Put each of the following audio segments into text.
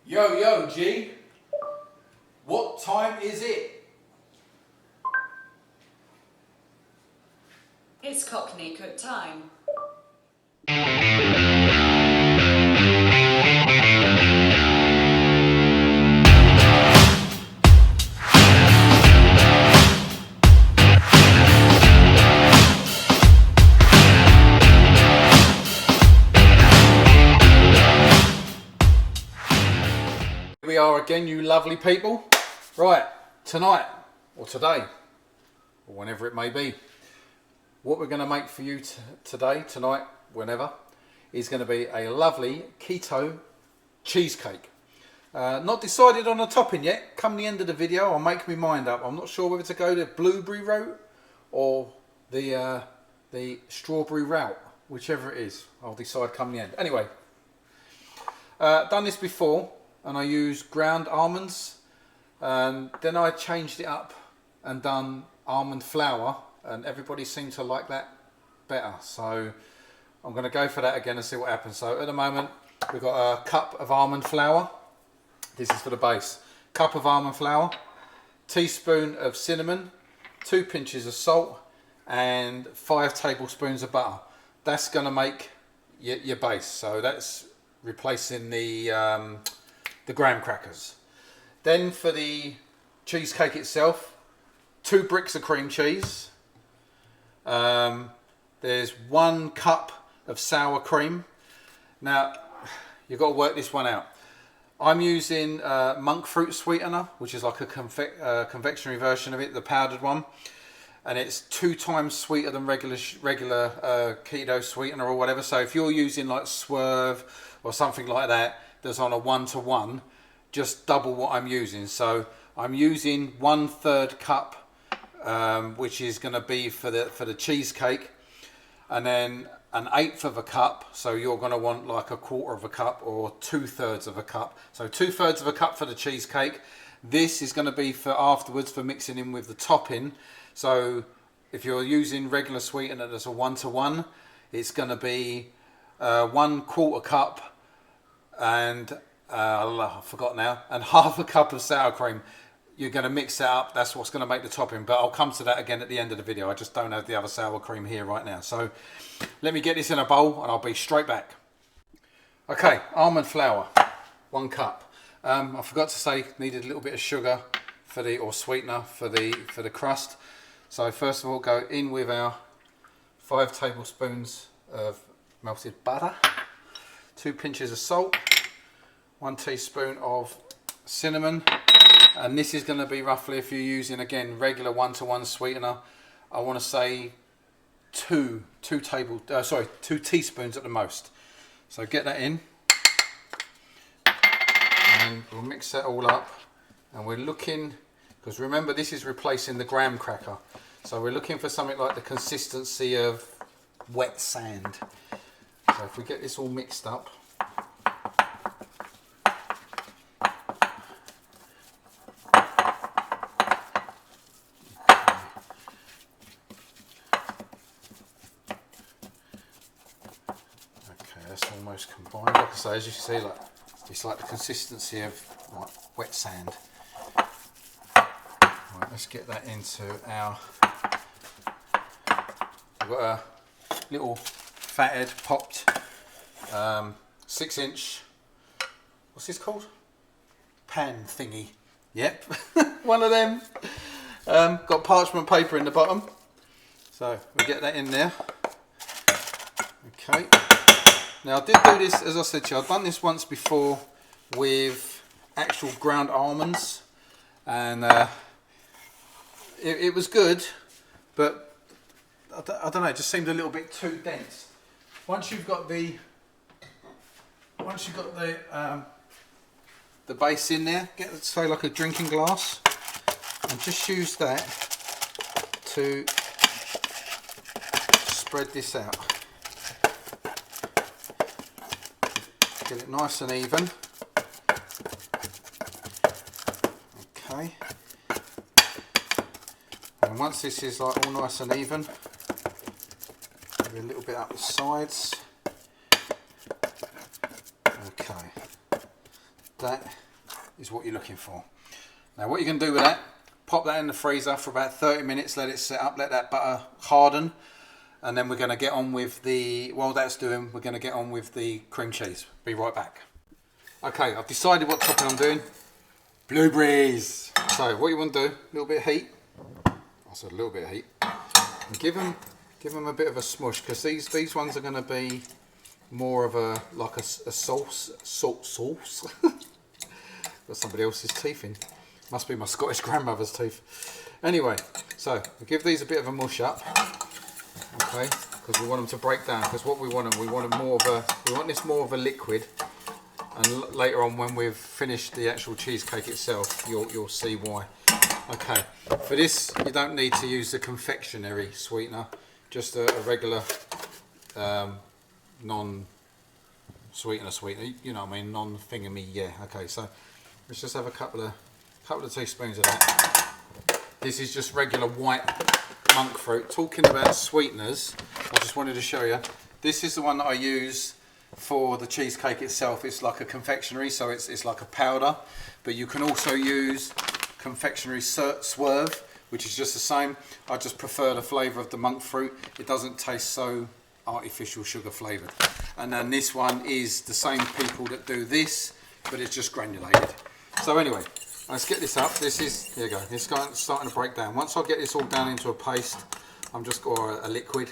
Yo, yo, G. What time is it? It's Cockney cook time. Here we are again, you lovely people. Right, tonight, or today, or whenever it may be, what we're going to make for you today, tonight, whenever, is going to be a lovely keto cheesecake. Not decided on a topping yet. Come the end of the video, I'll make my mind up. I'm not sure whether to go the blueberry route or the strawberry route, whichever it is. I'll decide come the end. Anyway, done this before, and I used ground almonds. Then I changed it up and done almond flour, and everybody seemed to like that better. So I'm going to go for that again and see what happens. So at the moment we've got a cup of almond flour. This is for the base. Cup of almond flour, teaspoon of cinnamon, 2 pinches of salt, and 5 tablespoons of butter. That's going to make your base. So that's replacing the graham crackers. Then for the cheesecake itself, 2 bricks of cream cheese. There's 1 cup of sour cream. Now you've got to work this one out. I'm using monk fruit sweetener, which is like a confectionery version of it, the powdered one, and it's 2 times sweeter than regular keto sweetener or whatever. So if you're using like Swerve or something like that, that's on a 1-to-1, just double what I'm using. So I'm using 1/3 cup, which is going to be for the cheesecake, and then 1/8 of a cup. So you're going to want like 1/4 of a cup or 2/3 of a cup. So 2/3 of a cup for the cheesecake. This is going to be for afterwards for mixing in with the topping. So if you're using regular sweetener that's a 1-to-1, it's going to be 1/4 cup and I forgot now, and 1/2 cup of sour cream. You're going to mix that up. That's what's going to make the topping, but I'll come to that again at the end of the video. I just don't have the other sour cream here right now. So let me get this in a bowl and I'll be straight back. Okay, almond flour, 1 cup. I forgot to say needed a little bit of sugar for or sweetener for the crust. So first of all, go in with our 5 tablespoons of melted butter, 2 pinches of salt, 1 teaspoon of cinnamon, and this is going to be roughly, if you're using again regular 1-to-1 sweetener, I want to say 2 teaspoons at the most. So get that in, and we'll mix that all up. And we're looking, because remember this is replacing the graham cracker, so we're looking for something like the consistency of wet sand. So if we get this all mixed up, that's almost combined. Like I say, as you can see, like it's like the consistency of like wet sand. Right, let's get that into our. We've got a little fathead popped 6-inch. What's this called? Pan thingy. Yep, one of them. Got parchment paper in the bottom, so we get that in there. Okay. Now I did do this, as I said to you, I've done this once before with actual ground almonds, and it was good, but I don't know, it just seemed a little bit too dense. Once you've got the base in there, get say like a drinking glass, and just use that to spread this out. Get it nice and even. Okay. And once this is like all nice and even, maybe a little bit up the sides. Okay. That is what you're looking for. Now what you can do with that, pop that in the freezer for about 30 minutes, let it set up, let that butter harden, and then we're going to get on with the, while that's doing, we're going to get on with the cream cheese. Be right back. Okay, I've decided what topping I'm doing. Blueberries. So what you want to do, a little bit of heat. I said a little bit of heat. And give them a bit of a smush, because these ones are going to be more of a, like a sauce. Got somebody else's teeth in. Must be my Scottish grandmother's teeth. Anyway, so we give these a bit of a mush up, okay? Because we want them to break down. Because what we want them more of a, we want this more of a liquid. And later on, when we've finished the actual cheesecake itself, you'll see why. Okay, for this you don't need to use the confectionery sweetener, just a regular non-sweetener, you know what I mean, non-thingamy. Yeah. Okay, so let's just have a couple of teaspoons of that. This is just regular white monk fruit. Talking about sweeteners, I just wanted to show you. This is the one that I use for the cheesecake itself. It's like a confectionery, so it's like a powder, but you can also use confectionery swerve, which is just the same. I just prefer the flavour of the monk fruit. It doesn't taste so artificial sugar flavoured. And then this one is the same people that do this, but it's just granulated. So anyway, let's get this up. This is, here you go, it's starting to break down. Once I get this all down into a paste, or a liquid,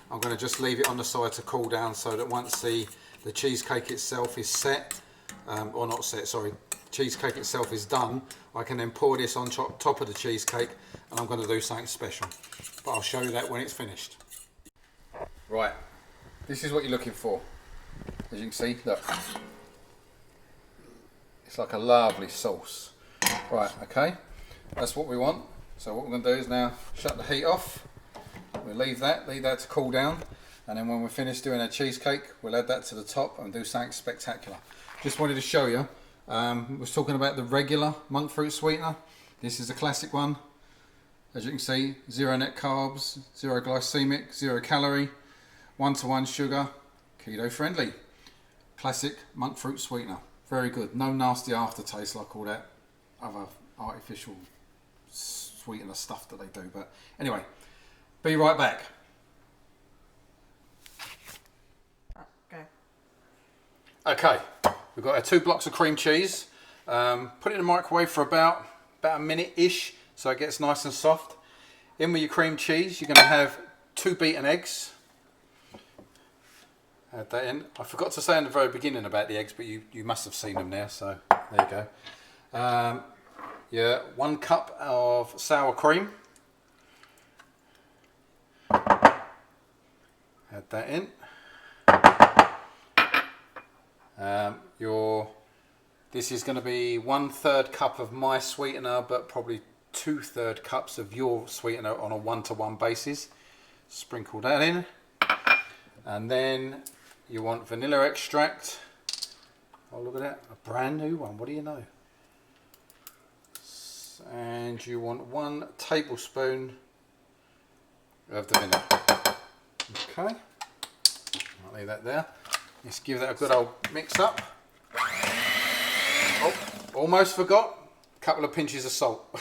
I'm going to just leave it on the side to cool down, so that once the cheesecake itself is set, or not set, sorry, cheesecake itself is done, I can then pour this on top of the cheesecake, and I'm going to do something special. But I'll show you that when it's finished. Right, this is what you're looking for. As you can see, look. It's like a lovely sauce. Right, okay, that's what we want. So what we're going to do is now shut the heat off. We'll leave that to cool down, and then when we're finished doing our cheesecake, we'll add that to the top and do something spectacular. Just wanted to show you, was talking about the regular monk fruit sweetener. This is a classic one. As you can see, 0 net carbs, 0 glycemic, 0 calorie, 1-to-1 sugar, keto friendly. Classic monk fruit sweetener. Very good. No nasty aftertaste like all that other artificial sweetener stuff that they do. But anyway, be right back. Okay, we've got our 2 blocks of cream cheese. Put it in the microwave for about a minute-ish, so it gets nice and soft. In with your cream cheese, you're going to have 2 beaten eggs. Add that in. I forgot to say in the very beginning about the eggs, but you must have seen them now, so there you go. Yeah, 1 cup of sour cream. Add that in. This is going to be 1/3 cup of my sweetener, but probably 2/3 cups of your sweetener on a 1-to-1 basis. Sprinkle that in, and then you want vanilla extract. Oh, look at that, a brand new one. What do you know? And you want 1 tablespoon of the vanilla. Okay, I'll leave that there. Let's give that a good old mix up. Oh, almost forgot. A couple of pinches of salt.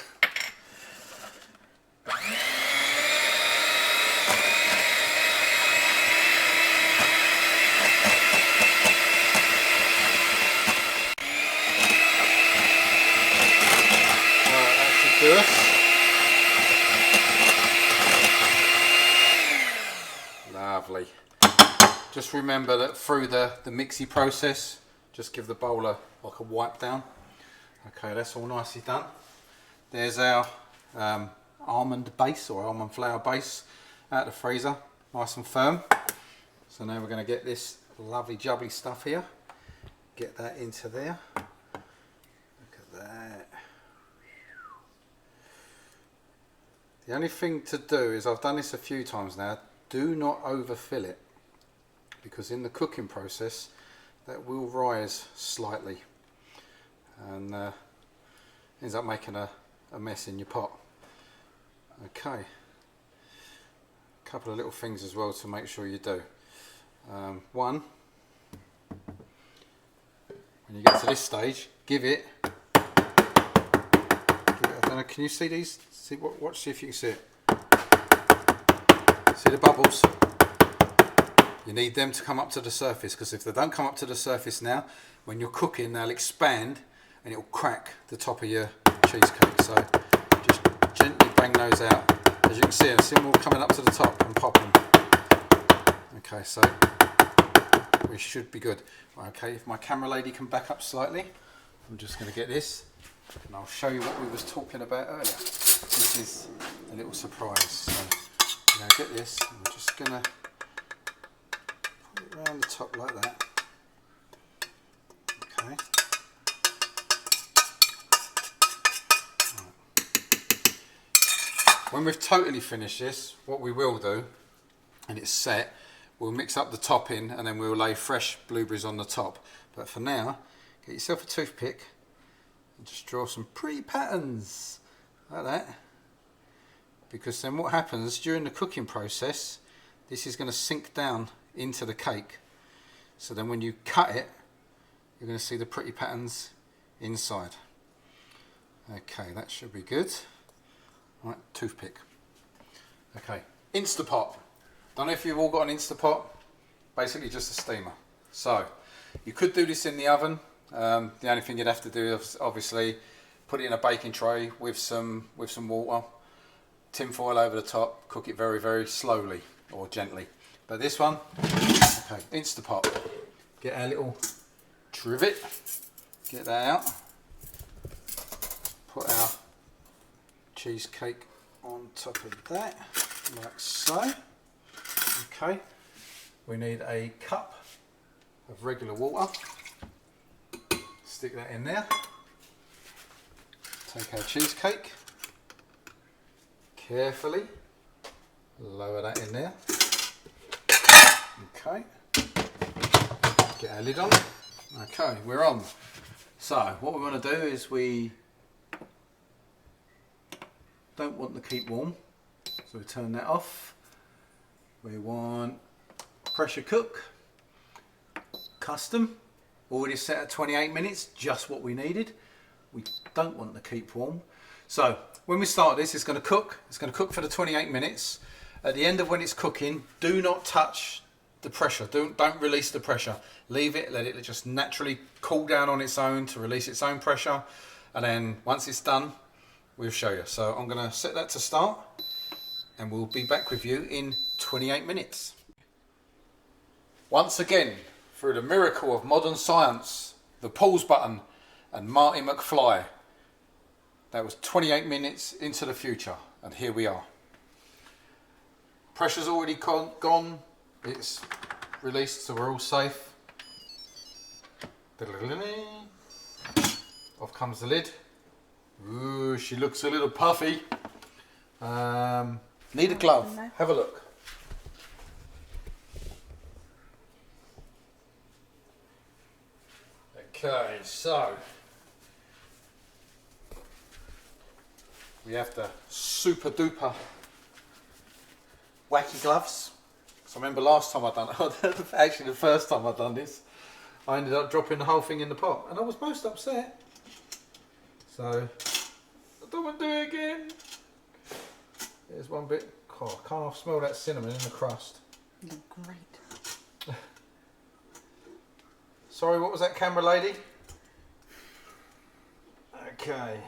That should do us. Lovely. Just remember that through the mixy process, just give the bowl like a wipe down. Okay, that's all nicely done. There's our almond base, or almond flour base, out of the freezer, nice and firm. So now we're going to get this lovely jubbly stuff here, get that into there. Look at that. The only thing to do is, I've done this a few times now, do not overfill it, because in the cooking process that will rise slightly and ends up making a mess in your pot. Okay, a couple of little things as well to make sure you do. One, When you get to this stage, give it, I don't know, can you see these? See, watch, see if you can see it. See the bubbles? You need them to come up to the surface, because if they don't come up to the surface now, when you're cooking, they'll expand and it'll crack the top of your cheesecake. So just gently bang those out. As you can see, I see them all coming up to the top and popping. Okay, so we should be good. Okay, if my camera lady can back up slightly, I'm just going to get this and I'll show you what we was talking about earlier. This is a little surprise. So I'm going to get this, and we're just going to put it around the top like that. Okay. When we've totally finished this, what we will do, and it's set, we'll mix up the topping and then we'll lay fresh blueberries on the top. But for now, get yourself a toothpick and just draw some pretty patterns like that. Because then what happens during the cooking process, this is going to sink down into the cake. So then when you cut it, you're going to see the pretty patterns inside. Okay, that should be good. Right, toothpick. Okay, Instapot. Don't know if you've all got an Instapot. Basically just a steamer. So you could do this in the oven. The only thing you'd have to do is obviously put it in a baking tray with some water, tin foil over the top, cook it very, very slowly or gently. But this one, okay, Instapot. Get our little trivet, get that out, put our cheesecake on top of that, like so. Okay, we need a cup of regular water. Stick that in there. Take our cheesecake, carefully lower that in there. Okay, get our lid on. Okay, we're on. So what we want to do is we don't want to keep warm, so we turn that off. We want pressure cook, custom, already set at 28 minutes, just what we needed. We don't want to keep warm. So when we start this, it's going to cook. It's going to cook for the 28 minutes. At the end of when it's cooking, do not touch the pressure. Don't release the pressure. Leave it, let it just naturally cool down on its own to release its own pressure. And then once it's done, we'll show you. So I'm going to set that to start and we'll be back with you in 28 minutes. Once again, through the miracle of modern science, the pause button and Marty McFly, that was 28 minutes into the future and here we are. Pressure's already gone, it's released, so we're all safe. Off comes the lid. Ooh, she looks a little puffy. Need a glove. Have a look. Okay, so we have the super duper wacky gloves. So I remember last time I done it, actually the first time I done this, I ended up dropping the whole thing in the pot and I was most upset. So I don't want to do it again. There's one bit. Oh, I can't smell that cinnamon in the crust. You look great. Sorry, what was that, camera lady? Okay.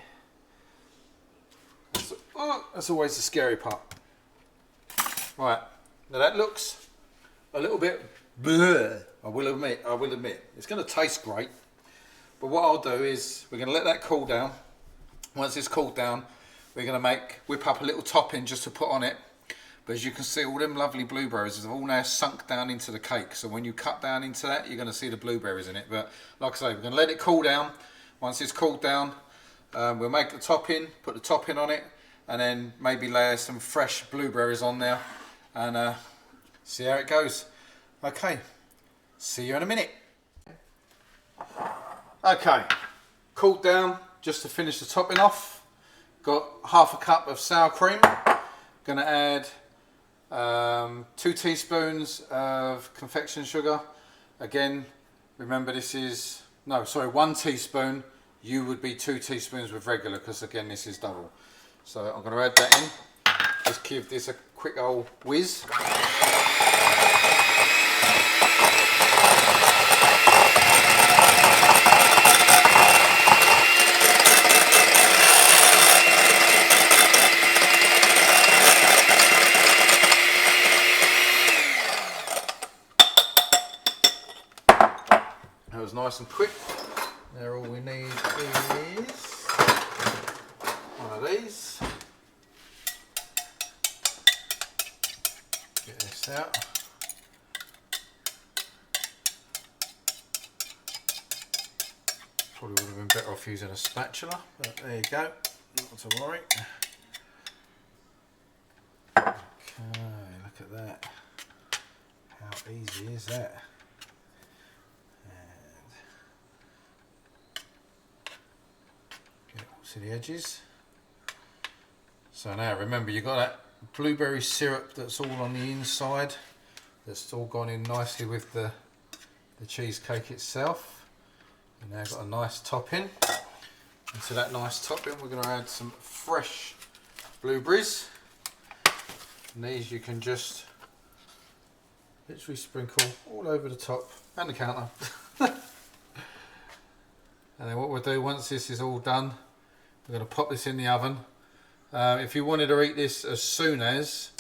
That's always the scary part. Right, now that looks a little bit bleh, I will admit. It's going to taste great. But what I'll do is we're going to let that cool down. Once it's cooled down, we're going to whip up a little topping just to put on it. But as you can see, all them lovely blueberries have all now sunk down into the cake. So when you cut down into that, you're going to see the blueberries in it. But like I say, we're going to let it cool down. Once it's cooled down, we'll make the topping, put the topping on it, and then maybe layer some fresh blueberries on there and see how it goes. Okay, see you in a minute. Okay, cooled down. Just to finish the topping off, got half a cup of sour cream. Going to add 2 teaspoons of confection sugar. Again, remember this is No, sorry, 1 teaspoon. You would be 2 teaspoons with regular, because again, this is double. So I'm going to add that in. Just give this a quick old whiz. That was nice and quick. Now all we need is one of these. Get this out. Probably would have been better off using a spatula, but there you go, not to worry. Okay, look at that. How easy is that? To the edges. So now remember, you've got that blueberry syrup that's all on the inside, that's all gone in nicely with the cheesecake itself. And now got a nice topping. And to that nice topping we're going to add some fresh blueberries, and these you can just literally sprinkle all over the top and the counter. And then what we'll do, once this is all done, we're going to pop this in the oven. If you wanted to eat this as soon as,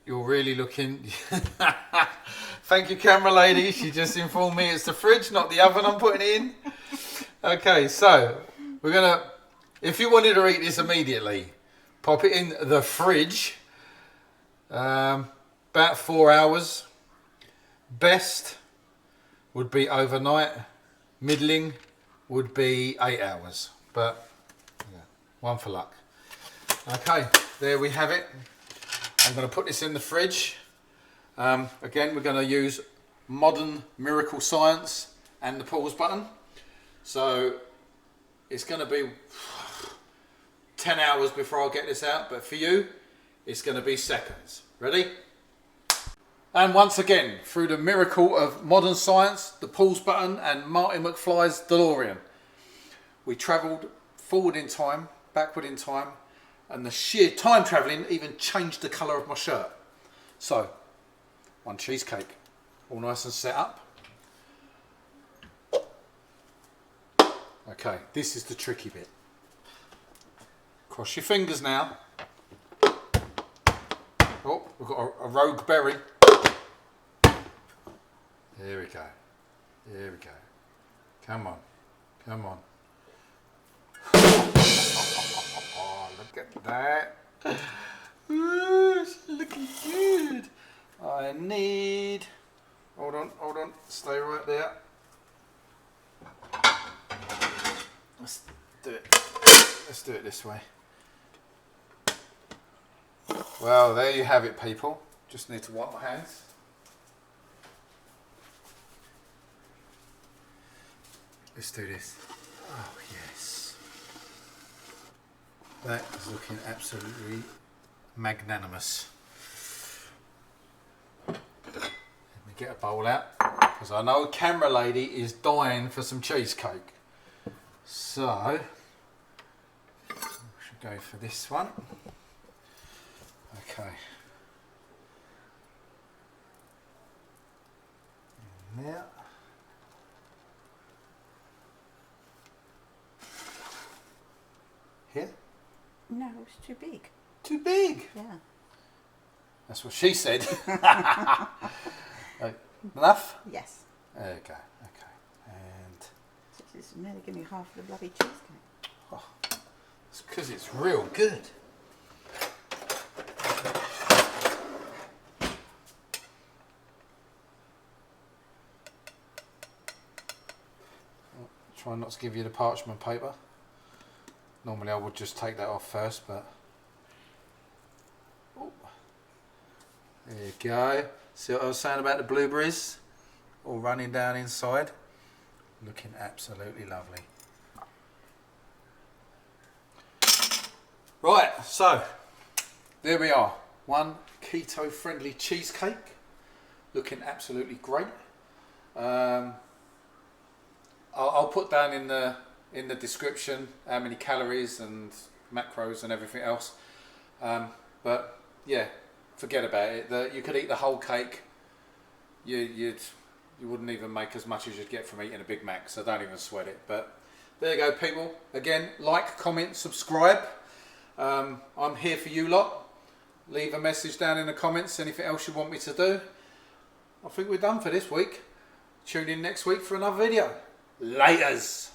you're really looking... Thank you, camera lady. She just informed me it's the fridge, not the oven I'm putting it in. Okay, so we're going to... If you wanted to eat this immediately, pop it in the fridge. About 4 hours. Best would be overnight. Middling would be 8 hours. But... one for luck. Okay, there we have it. I'm going to put this in the fridge. Again, we're going to use modern miracle science and the pause button. So it's going to be 10 hours before I get this out, but for you, it's going to be seconds. Ready? And once again, through the miracle of modern science, the pause button and Marty McFly's DeLorean, we travelled forward in time, backward in time, and the sheer time travelling even changed the colour of my shirt. So, one cheesecake, all nice and set up. Okay, this is the tricky bit. Cross your fingers now. Oh, we've got a rogue berry. There we go. There we go. Come on. Come on. Oh, look at that. Ooh, it's looking good. I need... Hold on. Stay right there. Let's do it. Let's do it this way. Well, there you have it, people. Just need to wipe my hands. Let's do this. Oh, yes. That is looking absolutely magnanimous. Let me get a bowl out, because I know camera lady is dying for some cheesecake. So, we should go for this one. Okay. And now. Here? No, it's too big. Too big? Yeah. That's what she said. Enough? Yes. There you go. Okay. And... This is nearly giving me half of the bloody cheesecake. Oh, it's because it's real good. Try not to give you the parchment paper. Normally I would just take that off first, but... Oh. There you go. See what I was saying about the blueberries? All running down inside. Looking absolutely lovely. Right, so there we are. One keto friendly cheesecake. Looking absolutely great. I'll put down in the description how many calories and macros and everything else. But yeah, forget about it. You could eat the whole cake. You wouldn't even make as much as you'd get from eating a Big Mac. So don't even sweat it. But there you go, people. Again, like, comment, subscribe. I'm here for you lot. Leave a message down in the comments. Anything else you want me to do. I think we're done for this week. Tune in next week for another video. Laters.